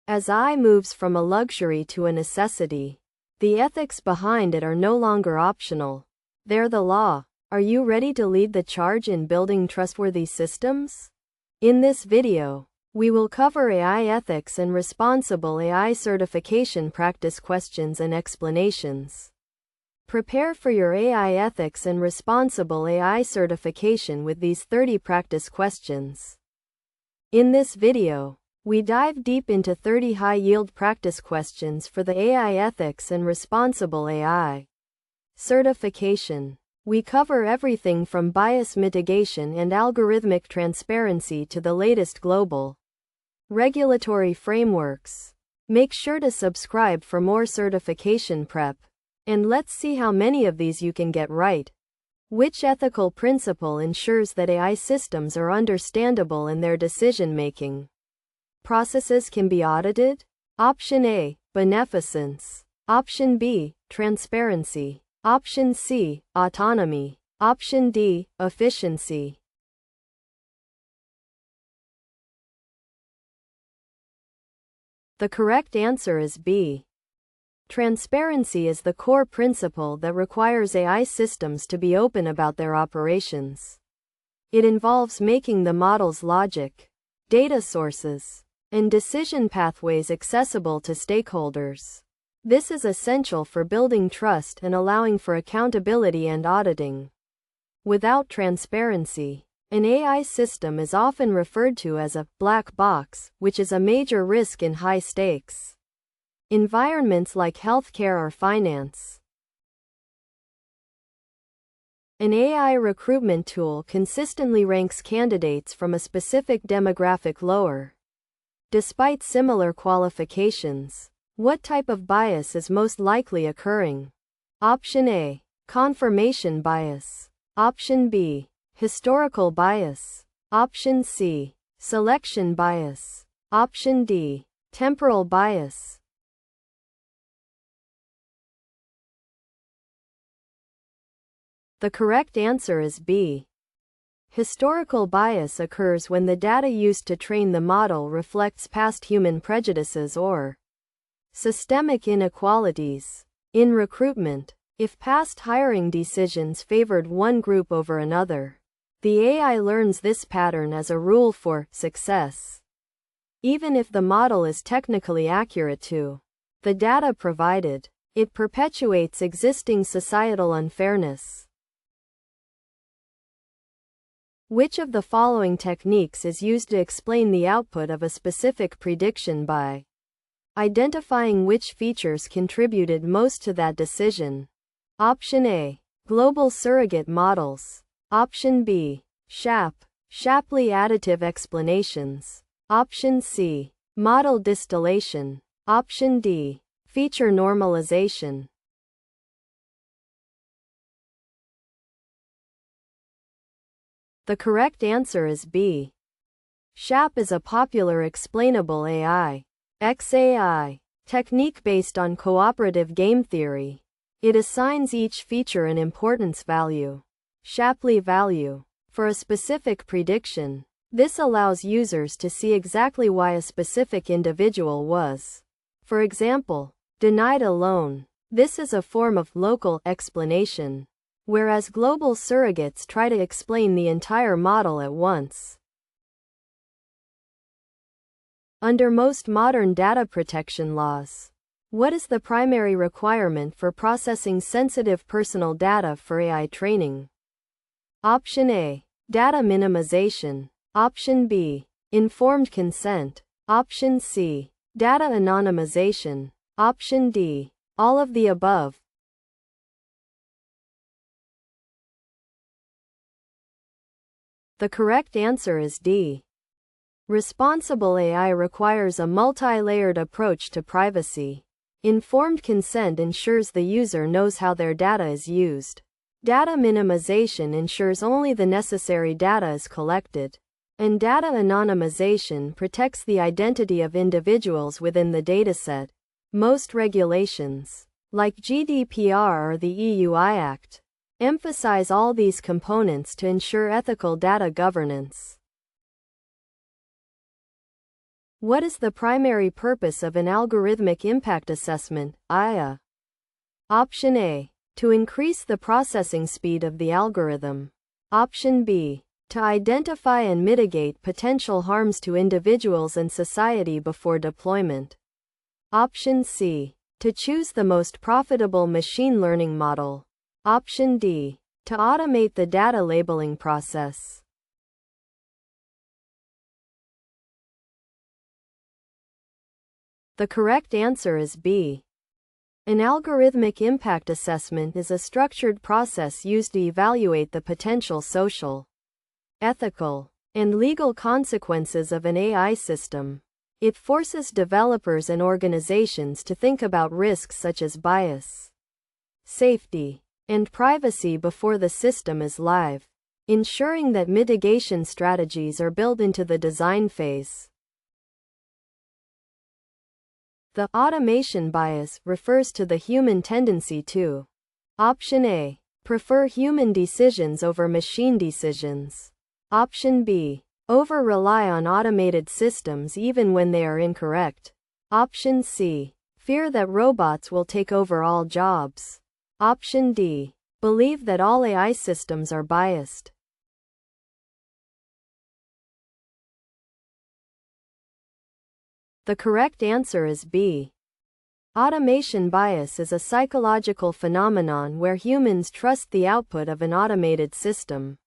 As AI moves from a luxury to a necessity, the ethics behind it are no longer optional. They're the law. Are you ready to lead the charge in building trustworthy systems? In this video, we will cover AI ethics and responsible AI certification practice questions and explanations. Prepare for your AI ethics and responsible AI certification with these 30 practice questions. In this video, we dive deep into 30 high-yield practice questions for the AI ethics and responsible AI certification. We cover everything from bias mitigation and algorithmic transparency to the latest global regulatory frameworks. Make sure to subscribe for more certification prep. And let's see how many of these you can get right. Which ethical principle ensures that AI systems are understandable in their decision-making processes can be audited? Option A, beneficence. Option B, transparency. Option C, autonomy. Option D, efficiency. The correct answer is B. Transparency is the core principle that requires AI systems to be open about their operations. It involves making the model's logic, data sources, and decision pathways accessible to stakeholders. This is essential for building trust and allowing for accountability and auditing. Without transparency, an AI system is often referred to as a black box, which is a major risk in high-stakes environments like healthcare or finance. An AI recruitment tool consistently ranks candidates from a specific demographic lower, despite similar qualifications. What type of bias is most likely occurring? Option A, confirmation bias. Option B, historical bias. Option C, selection bias. Option D, temporal bias. The correct answer is B. Historical bias occurs when the data used to train the model reflects past human prejudices or systemic inequalities. In recruitment, if past hiring decisions favored one group over another, the AI learns this pattern as a rule for success. Even if the model is technically accurate to the data provided, it perpetuates existing societal unfairness. Which of the following techniques is used to explain the output of a specific prediction by identifying which features contributed most to that decision? Option A, global surrogate models. Option B, Shapley additive explanations. Option C, model distillation. Option D, feature normalization. The correct answer is B. SHAP is a popular explainable AI (XAI) technique based on cooperative game theory. It assigns each feature an importance value, Shapley value, for a specific prediction. This allows users to see exactly why a specific individual was, for example, denied a loan. This is a form of local explanation, whereas global surrogates try to explain the entire model at once. Under most modern data protection laws, what is the primary requirement for processing sensitive personal data for AI training? Option A, data minimization. Option B, informed consent. Option C, data anonymization. Option D, all of the above. The correct answer is D. Responsible AI requires a multi-layered approach to privacy. Informed consent ensures the user knows how their data is used. Data minimization ensures only the necessary data is collected. And data anonymization protects the identity of individuals within the dataset. Most regulations, like GDPR or the EUI Act, emphasize all these components to ensure ethical data governance. What is the primary purpose of an algorithmic impact assessment, IA? Option A. To increase the processing speed of the algorithm. Option B. To identify and mitigate potential harms to individuals and society before deployment. Option C. To choose the most profitable machine learning model. Option D. To automate the data labeling process. The correct answer is B. An algorithmic impact assessment is a structured process used to evaluate the potential social, ethical, and legal consequences of an AI system. It forces developers and organizations to think about risks such as bias, safety, and privacy before the system is live, ensuring that mitigation strategies are built into the design phase. The automation bias refers to the human tendency to Option A. Prefer human decisions over machine decisions. Option B. Over-rely on automated systems even when they are incorrect. Option C. Fear that robots will take over all jobs. Option D. Believe that all AI systems are biased. The correct answer is B. Automation bias is a psychological phenomenon where humans trust the output of an automated system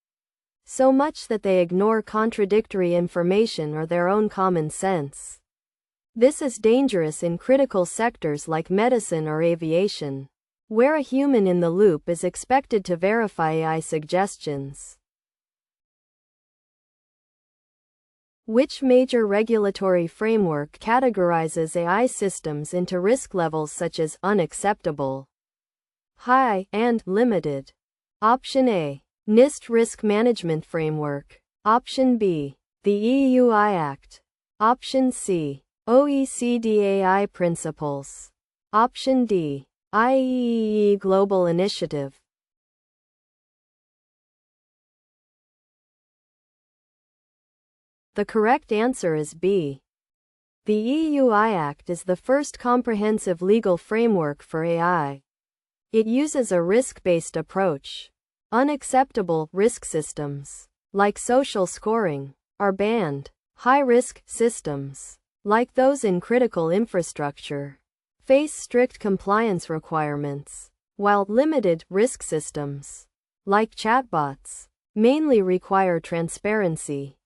so much that they ignore contradictory information or their own common sense. This is dangerous in critical sectors like medicine or aviation, where a human in the loop is expected to verify AI suggestions. Which major regulatory framework categorizes AI systems into risk levels such as unacceptable, high, and limited? Option A. NIST Risk Management Framework. Option B. The EU AI Act. Option C. OECD AI Principles. Option D. IEEE Global Initiative. The correct answer is B. The EU AI Act is the first comprehensive legal framework for AI. It uses a risk-based approach. Unacceptable risk systems, like social scoring, are banned. High-risk systems, like those in critical infrastructure, face strict compliance requirements, while limited risk systems, like chatbots, mainly require transparency.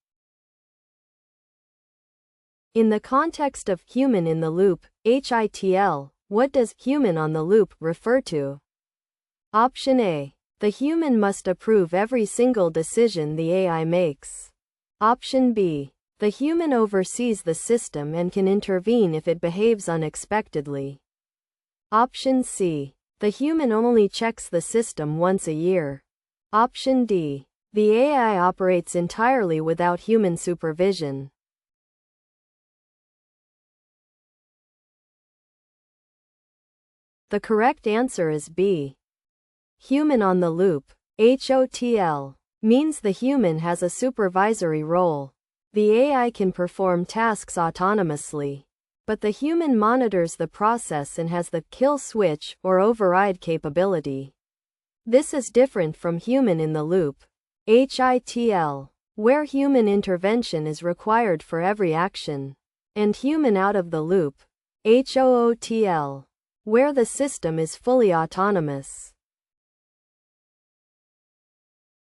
In the context of human in the loop, HITL, what does human on the loop refer to? Option A. The human must approve every single decision the AI makes. Option B. The human oversees the system and can intervene if it behaves unexpectedly. Option C. The human only checks the system once a year. Option D. The AI operates entirely without human supervision. The correct answer is B. Human on the loop, HOTL, means the human has a supervisory role. The AI can perform tasks autonomously, but the human monitors the process and has the kill switch or override capability. This is different from human in the loop, HITL, where human intervention is required for every action, and human out of the loop, HOOTL, where the system is fully autonomous.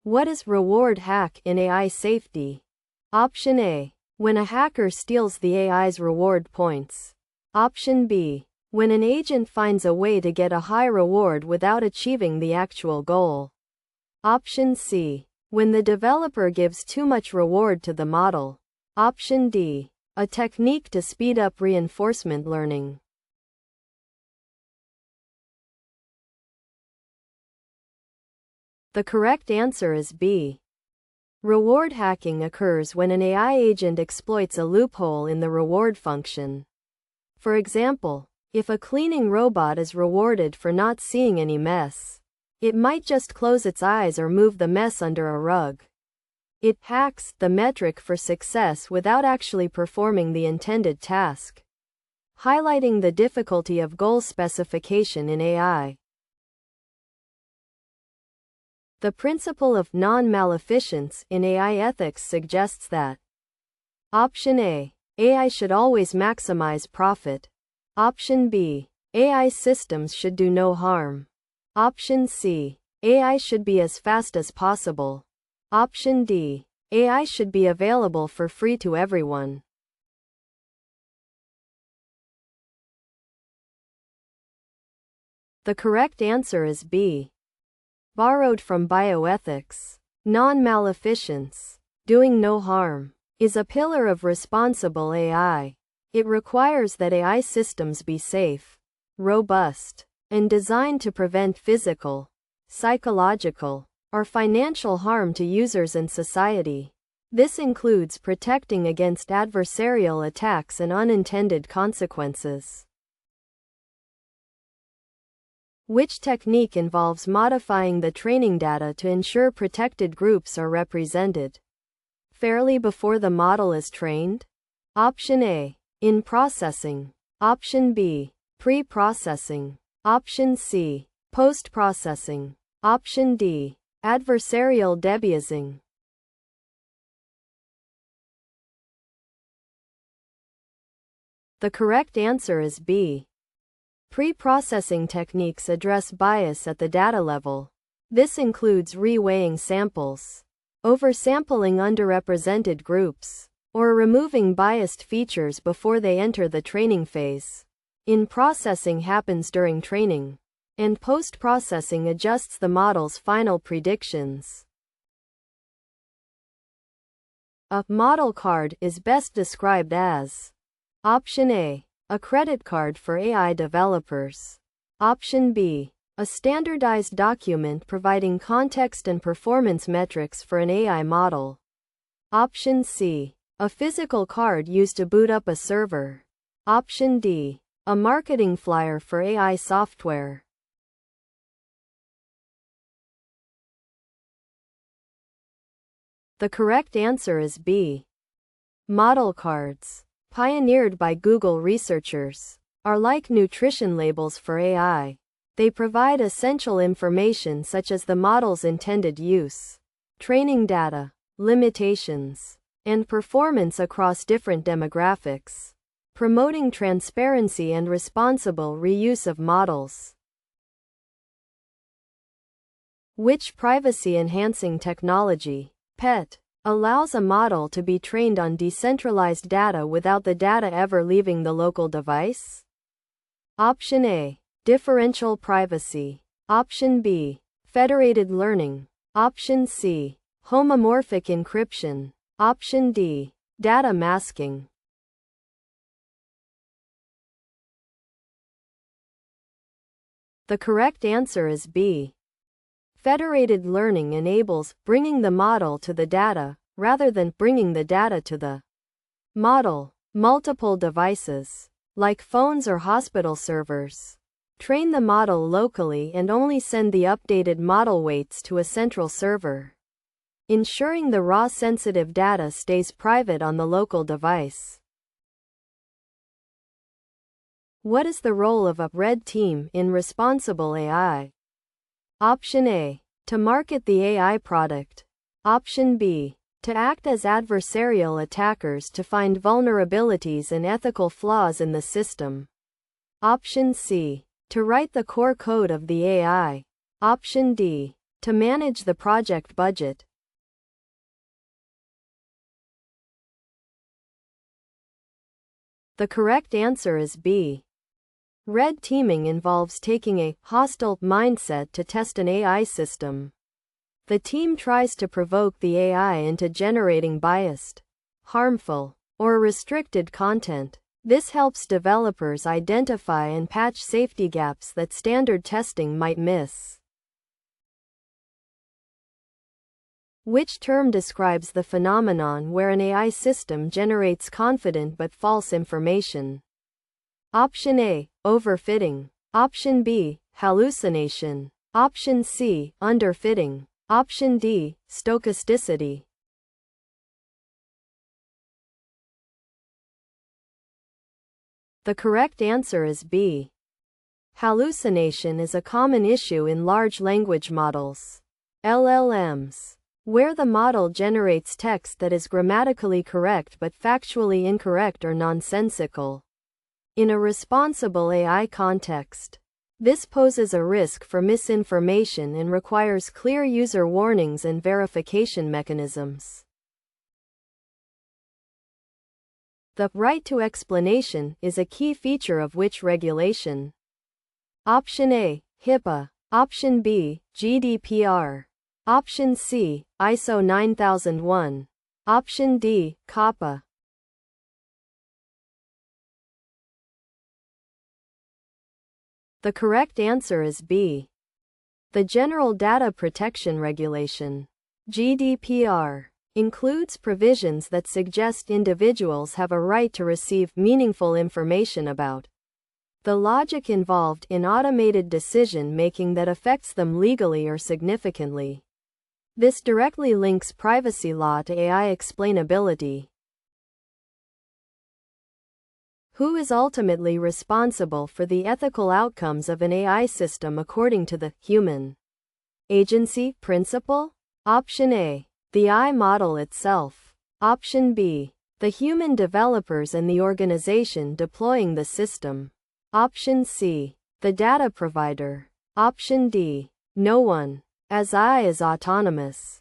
What is reward hack in AI safety? Option A. When a hacker steals the AI's reward points. Option B. When an agent finds a way to get a high reward without achieving the actual goal. Option C. When the developer gives too much reward to the model. Option D. A technique to speed up reinforcement learning. The correct answer is B. Reward hacking occurs when an AI agent exploits a loophole in the reward function. For example, if a cleaning robot is rewarded for not seeing any mess, it might just close its eyes or move the mess under a rug. It hacks the metric for success without actually performing the intended task, highlighting the difficulty of goal specification in AI. The principle of non-maleficence in AI ethics suggests that Option A. AI should always maximize profit. Option B. AI systems should do no harm. Option C. AI should be as fast as possible. Option D. AI should be available for free to everyone. The correct answer is B. Borrowed from bioethics. Non-maleficence, doing no harm, is a pillar of responsible AI. It requires that AI systems be safe, robust, and designed to prevent physical, psychological, or financial harm to users and society. This includes protecting against adversarial attacks and unintended consequences. Which technique involves modifying the training data to ensure protected groups are represented fairly before the model is trained? Option A. In processing. Option B. Pre-processing. Option C. Post-processing. Option D. Adversarial debiasing. The correct answer is B. Pre-processing techniques address bias at the data level. This includes reweighing samples, oversampling underrepresented groups, or removing biased features before they enter the training phase. In-processing happens during training, and post-processing adjusts the model's final predictions. A model card is best described as Option A. A credit card for AI developers. Option B. A standardized document providing context and performance metrics for an AI model. Option C. A physical card used to boot up a server. Option D. A marketing flyer for AI software. The correct answer is B. Model cards, pioneered by Google researchers, are like nutrition labels for AI. They provide essential information such as the model's intended use, training data, limitations, and performance across different demographics, promoting transparency and responsible reuse of models. Which privacy-enhancing technology, PET, allows a model to be trained on decentralized data without the data ever leaving the local device? Option A. Differential privacy. Option B. Federated learning. Option C. Homomorphic encryption. Option D. Data masking. The correct answer is B. Federated learning enables bringing the model to the data, rather than bringing the data to the model. Multiple devices, like phones or hospital servers, train the model locally and only send the updated model weights to a central server, ensuring the raw sensitive data stays private on the local device. What is the role of a red team in responsible AI? Option A. To market the AI product. Option B. To act as adversarial attackers to find vulnerabilities and ethical flaws in the system. Option C. To write the core code of the AI. Option D. To manage the project budget. The correct answer is B. Red teaming involves taking a hostile mindset to test an AI system. The team tries to provoke the AI into generating biased, harmful, or restricted content. This helps developers identify and patch safety gaps that standard testing might miss. Which term describes the phenomenon where an AI system generates confident but false information? Option A. Overfitting. Option B. Hallucination. Option C. Underfitting. Option D. Stochasticity. The correct answer is B. Hallucination is a common issue in large language models, LLMs, where the model generates text that is grammatically correct but factually incorrect or nonsensical. In a responsible AI context, this poses a risk for misinformation and requires clear user warnings and verification mechanisms. The right to explanation is a key feature of which regulation? Option A, HIPAA. Option B, GDPR. Option C, ISO 9001. Option D, COPPA. The correct answer is B. The General Data Protection Regulation, GDPR, includes provisions that suggest individuals have a right to receive meaningful information about the logic involved in automated decision-making that affects them legally or significantly. This directly links privacy law to AI explainability. Who is ultimately responsible for the ethical outcomes of an AI system according to the human agency principle? Option A, the AI model itself. Option B, the human developers and the organization deploying the system. Option C, the data provider. Option D, no one, as AI is autonomous.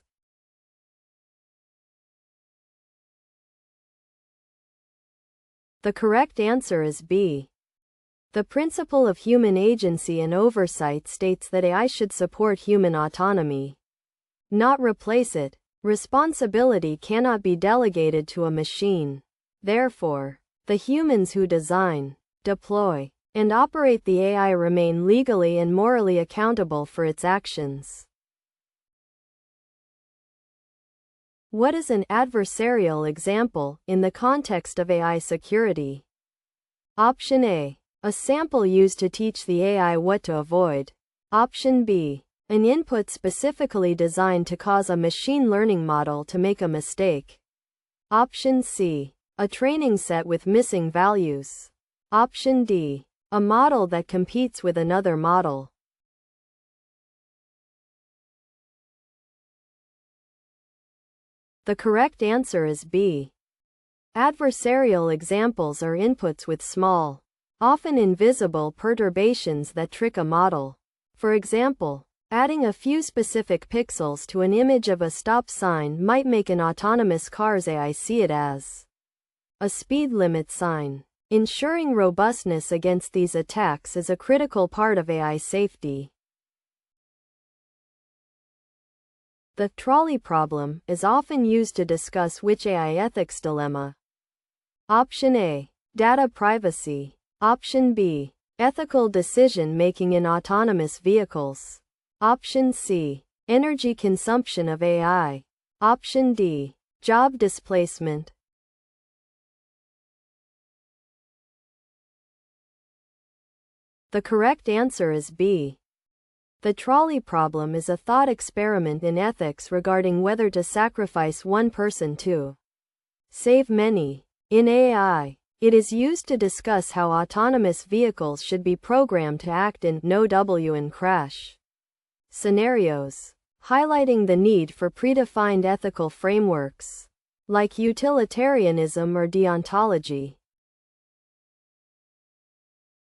The correct answer is B. The principle of human agency and oversight states that AI should support human autonomy, not replace it. Responsibility cannot be delegated to a machine. Therefore, the humans who design, deploy, and operate the AI remain legally and morally accountable for its actions. What is an adversarial example in the context of AI security? Option A, a sample used to teach the AI what to avoid. Option B, an input specifically designed to cause a machine learning model to make a mistake. Option C, a training set with missing values. Option D, a model that competes with another model. The correct answer is B. Adversarial examples are inputs with small, often invisible perturbations that trick a model. For example, adding a few specific pixels to an image of a stop sign might make an autonomous car's AI see it as a speed limit sign. Ensuring robustness against these attacks is a critical part of AI safety. The trolley problem is often used to discuss which AI ethics dilemma. Option A, data privacy. Option B, ethical decision-making in autonomous vehicles. Option C, energy consumption of AI. Option D, job displacement. The correct answer is B. The trolley problem is a thought experiment in ethics regarding whether to sacrifice one person to save many. In AI, it is used to discuss how autonomous vehicles should be programmed to act in no-W and crash scenarios, highlighting the need for predefined ethical frameworks, like utilitarianism or deontology.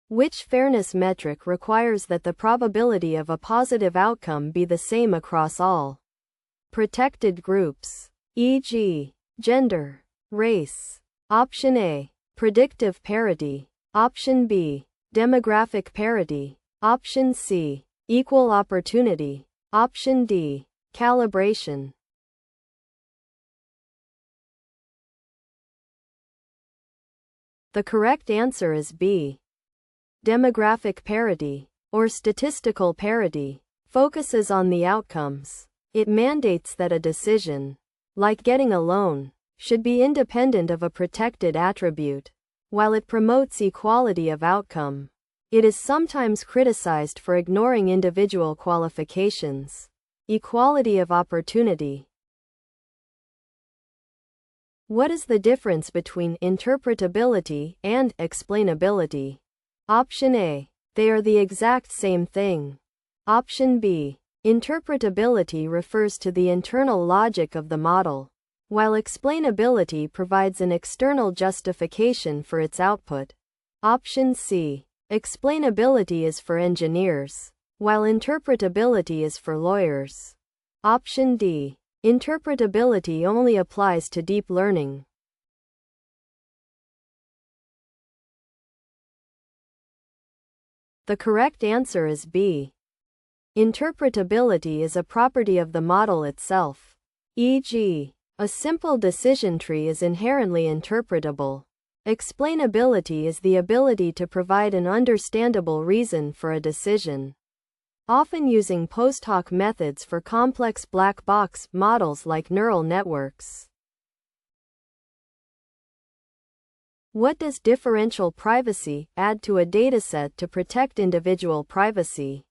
Which fairness metric requires that the probability of a positive outcome be the same across all protected groups, e.g., gender, race? Option A, predictive parity. Option B, demographic parity. Option C, equal opportunity. Option D, calibration. The correct answer is B. Demographic parity, or statistical parity, focuses on the outcomes. It mandates that a decision, like getting a loan, should be independent of a protected attribute. While it promotes equality of outcome, it is sometimes criticized for ignoring individual qualifications. Equality of opportunity. What is the difference between interpretability and explainability? Option A. They are the exact same thing. Option B. Interpretability refers to the internal logic of the model, while explainability provides an external justification for its output. Option C. Explainability is for engineers, while interpretability is for lawyers. Option D. Interpretability only applies to deep learning. The correct answer is B. Interpretability is a property of the model itself. E.g., a simple decision tree is inherently interpretable. Explainability is the ability to provide an understandable reason for a decision, often using post hoc methods for complex black box models like neural networks. What does differential privacy add to a dataset to protect individual privacy?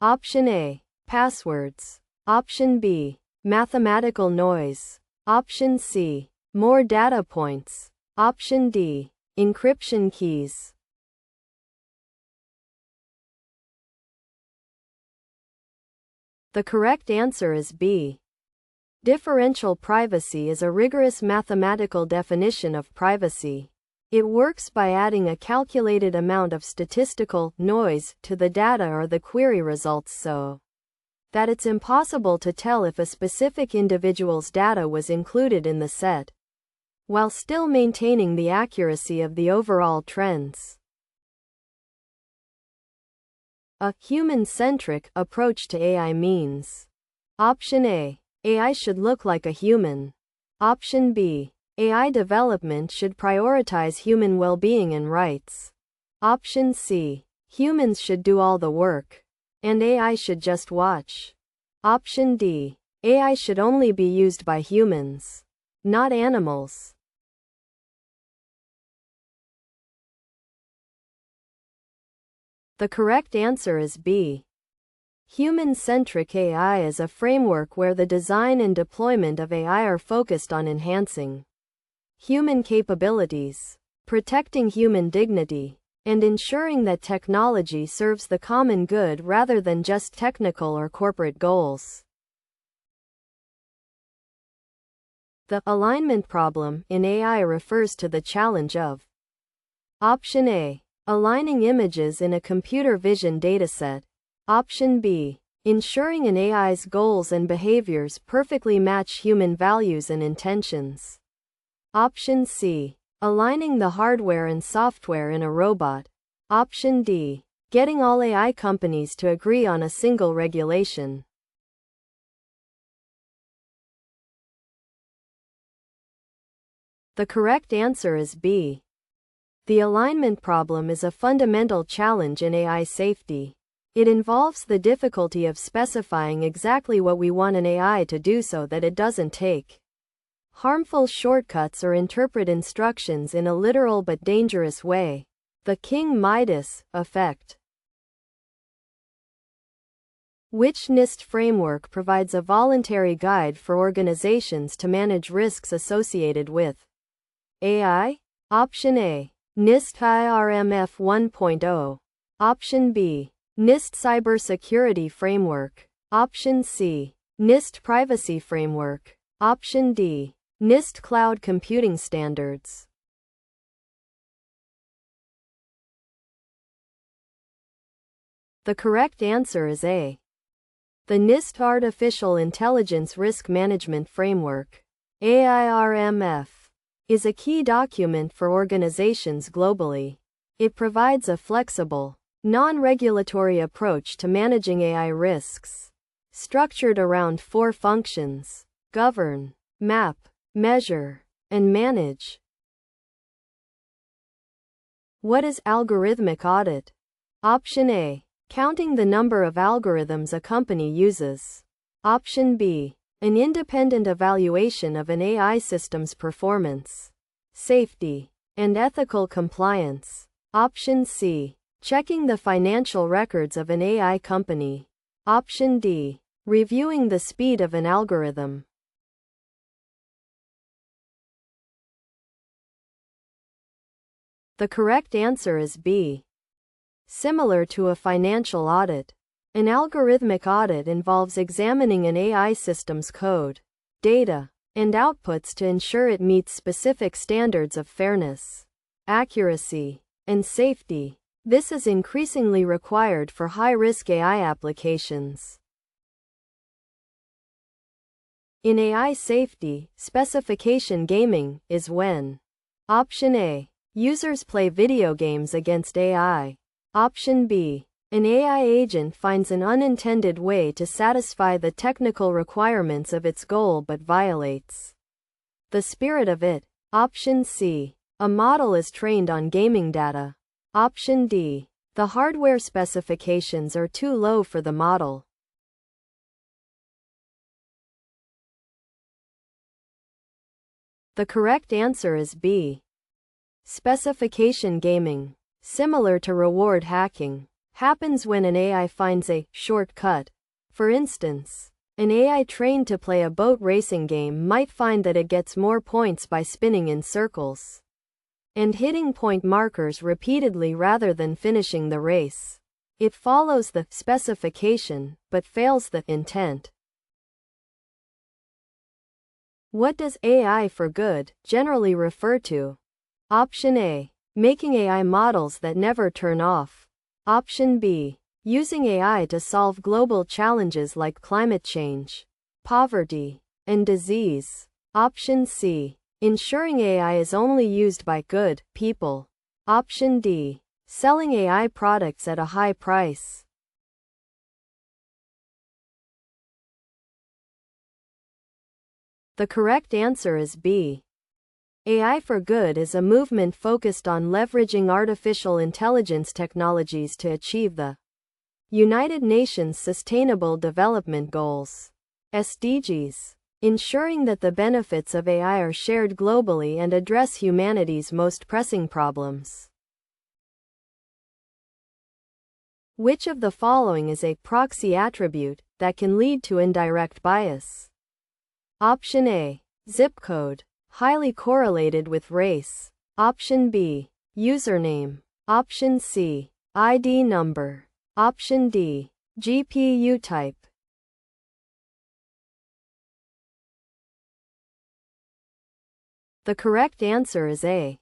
Option A. Passwords. Option B. Mathematical noise. Option C. More data points. Option D. Encryption keys. The correct answer is B. Differential privacy is a rigorous mathematical definition of privacy. It works by adding a calculated amount of statistical noise to the data or the query results so that it's impossible to tell if a specific individual's data was included in the set, while still maintaining the accuracy of the overall trends. A human-centric approach to AI means. Option A. AI should look like a human. Option B. AI development should prioritize human well-being and rights. Option C. Humans should do all the work, and AI should just watch. Option D. AI should only be used by humans, not animals. The correct answer is B. Human-centric AI is a framework where the design and deployment of AI are focused on enhancing human capabilities, protecting human dignity, and ensuring that technology serves the common good rather than just technical or corporate goals. The alignment problem in AI refers to the challenge of Option A. Aligning images in a computer vision dataset. Option B. Ensuring an AI's goals and behaviors perfectly match human values and intentions. Option C. Aligning the hardware and software in a robot. Option D. Getting all AI companies to agree on a single regulation. The correct answer is B. The alignment problem is a fundamental challenge in AI safety. It involves the difficulty of specifying exactly what we want an AI to do so that it doesn't take harmful shortcuts or interpret instructions in a literal but dangerous way. The King Midas effect. Which NIST framework provides a voluntary guide for organizations to manage risks associated with AI? Option A. NIST IRMF 1.0. Option B. NIST Cybersecurity Framework. Option C. NIST Privacy Framework. Option D. NIST Cloud Computing Standards. The correct answer is A. The NIST Artificial Intelligence Risk Management Framework, AIRMF, is a key document for organizations globally. It provides a flexible, non-regulatory approach to managing AI risks, structured around 4 functions: govern, map, measure, and manage. What is algorithmic audit? Option A. Counting the number of algorithms a company uses. Option B. An independent evaluation of an AI system's performance, safety, and ethical compliance. Option C. Checking the financial records of an AI company. Option D. Reviewing the speed of an algorithm. The correct answer is B. Similar to a financial audit, an algorithmic audit involves examining an AI system's code, data, and outputs to ensure it meets specific standards of fairness, accuracy, and safety. This is increasingly required for high-risk AI applications. In AI safety, specification gaming is when Option A. Users play video games against AI. Option B. An AI agent finds an unintended way to satisfy the technical requirements of its goal but violates the spirit of it. Option C. A model is trained on gaming data. Option D. The hardware specifications are too low for the model. The correct answer is B. Specification gaming, similar to reward hacking, happens when an AI finds a shortcut. For instance, an AI trained to play a boat racing game might find that it gets more points by spinning in circles and hitting point markers repeatedly rather than finishing the race. It follows the specification, but fails the intent. What does AI for good generally refer to? Option A. Making AI models that never turn off. Option B. Using AI to solve global challenges like climate change, poverty, and disease. Option C. Ensuring AI is only used by good people. Option D. Selling AI products at a high price. The correct answer is B. AI for good is a movement focused on leveraging artificial intelligence technologies to achieve the United Nations Sustainable Development Goals, SDGs, ensuring that the benefits of AI are shared globally and address humanity's most pressing problems. Which of the following is a proxy attribute that can lead to indirect bias? Option A. Zip code, highly correlated with race. Option B. Username. Option C. ID number. Option D. GPU type. The correct answer is A.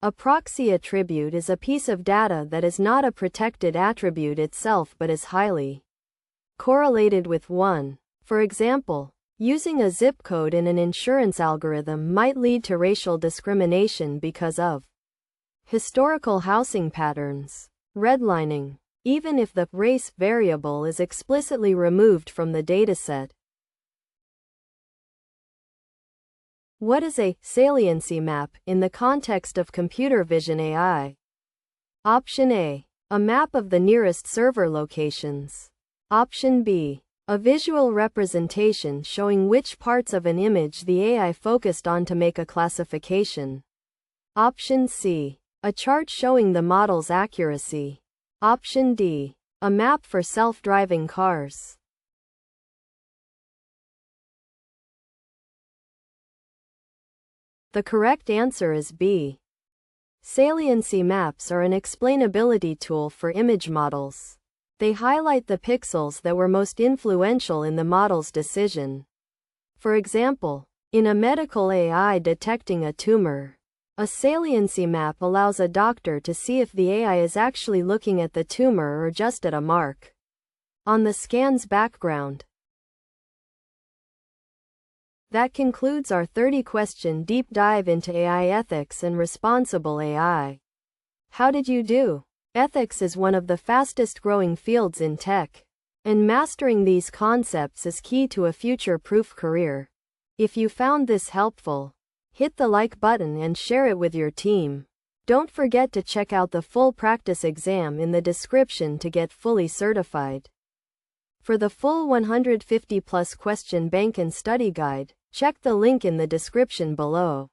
A proxy attribute is a piece of data that is not a protected attribute itself but is highly correlated with one. For example, using a zip code in an insurance algorithm might lead to racial discrimination because of historical housing patterns, redlining, even if the race variable is explicitly removed from the dataset. What is a saliency map in the context of computer vision AI? Option A. A map of the nearest server locations. Option B. A visual representation showing which parts of an image the AI focused on to make a classification. Option C. A chart showing the model's accuracy. Option D. A map for self-driving cars. The correct answer is B. Saliency maps are an explainability tool for image models. They highlight the pixels that were most influential in the model's decision. For example, in a medical AI detecting a tumor, a saliency map allows a doctor to see if the AI is actually looking at the tumor or just at a mark on the scan's background. That concludes our 30-question deep dive into AI ethics and responsible AI. How did you do? Ethics is one of the fastest-growing fields in tech, and mastering these concepts is key to a future-proof career. If you found this helpful, hit the like button and share it with your team. Don't forget to check out the full practice exam in the description to get fully certified. For the full 150-plus question bank and study guide, check the link in the description below.